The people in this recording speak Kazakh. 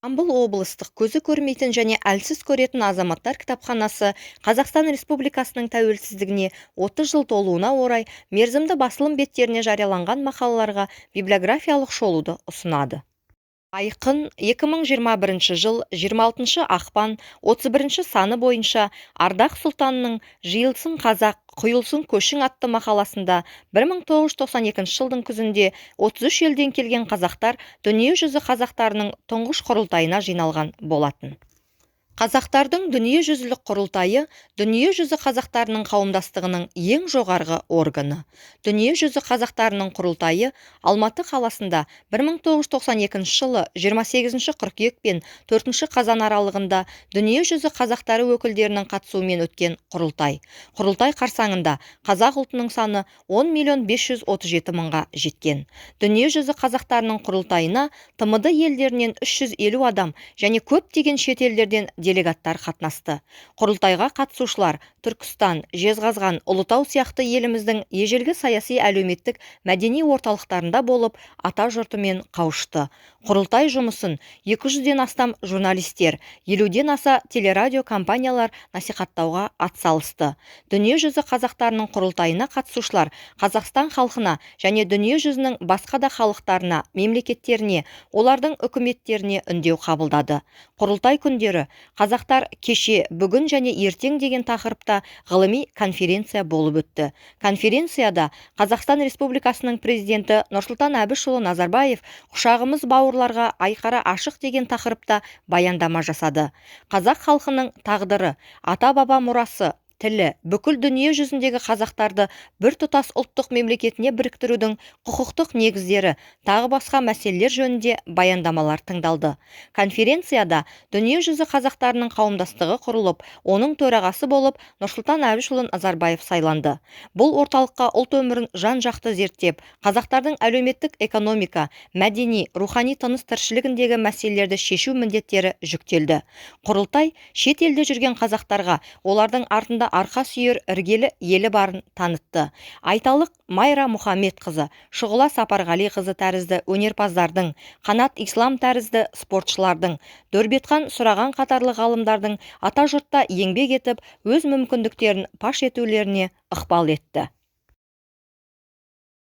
Жамбыл облыстық көзі көрмейтін және әлсіз көретін азаматтар кітапханасы Қазақстан Республикасының тәуелсіздігіне 30 жыл толуына орай мерзімді басылым беттеріне жарияланған мақалаларға библиографиялық шолуды ұсынады. Айқын 2021 жыл 26 ақпан 31 саны бойынша Ардақ Сұлтанның «Жиылсын қазақ, құйылсын көшің» атты мақаласында 1992 жылдың күзінде 33 елден келген қазақтар дүниежүзі қазақтарының тұңғыш құрылтайына жиналған болатын. Қазақтардың дүниежүзілік құрылтайы дүниежүзі қазақтарының қауымдастығының ең жоғарғы органы. Дүниежүзі қазақтарының құрылтайы Алматы қаласында 1992 жылы 28 қыркүйек пен 4 қазан аралығында дүниежүзі қазақтары өкілдерінің қатысуымен өткен құрылтай. Құрылтай қарсаңында қазақ ұлтының саны 10.537.000-ға жеткен. Дүниежүзі қазақтарының құрылтайына ТМД елдерінен 350 адам және көптеген шет елдерден делегаттар қатынасты. Құрылтайға қатысушылар Түркістан, Жезқазған, Ұлытау сияқты еліміздің ежелгі саяси әлеуметтік мәдени орталықтарында болып, ата жұртымен қауышты. Құрылтай жұмысын 200-ден астам журналистер, 50-ден аса телерадио компаниялар насихаттауға атсалысты. Дүниежүзі қазақтарының құрылтайына қатысушылар Қазақстан халқына және дүниежүзінің басқа да халықтарына, мемлекеттеріне, олардың үкіметтеріне үндеу қабылдады. Құрылтай күндері қазақтар кеше, бүгін және ертең деген тақырыпта ғылыми конференция болып өтті. Конференцияда Қазақстан Республикасының президенті Нұрсұлтан Әбішұлы Назарбаев «Құшағымыз бауырларға айқара ашық» деген тақырыпта баяндама жасады. Қазақ халқының тағдыры, ата-баба мұрасы, тілі, бүкіл дүние жүзіндегі қазақтарды біртұтас ұлттық мемлекетіне біріктірудің құқықтық негіздері, тағы басқа мәселелер жөнінде баяндамалар тыңдалды. Конференцияда дүниежүзі қазақтарының қауымдастығы құрылып, оның төрағасы болып Нұрсұлтан Әбішұлы Назарбаев сайланды. Бұл орталыққа ұлт өмірін жан-жақты зерттеп, қазақтардың әлеуметтік, экономика, мәдени, рухани тыныс-тіршілігіндегі мәселелерді шешу міндеттері жүктелді. Құрылтай шет елде жүрген қазақтарға олардың артында арқа сүйер іргелі елі барын танытты. Айталық Майра Мұхамедқызы, Шұғыла Сапарғалиқызы тәрізді өнерпаздардың, Қанат Ислам тәрізді спортшылардың, Дөрбетхан Сұраған қатарлы ғалымдардың ата жұртта еңбек етіп, өз мүмкіндіктерін паш етулеріне ықпал етті.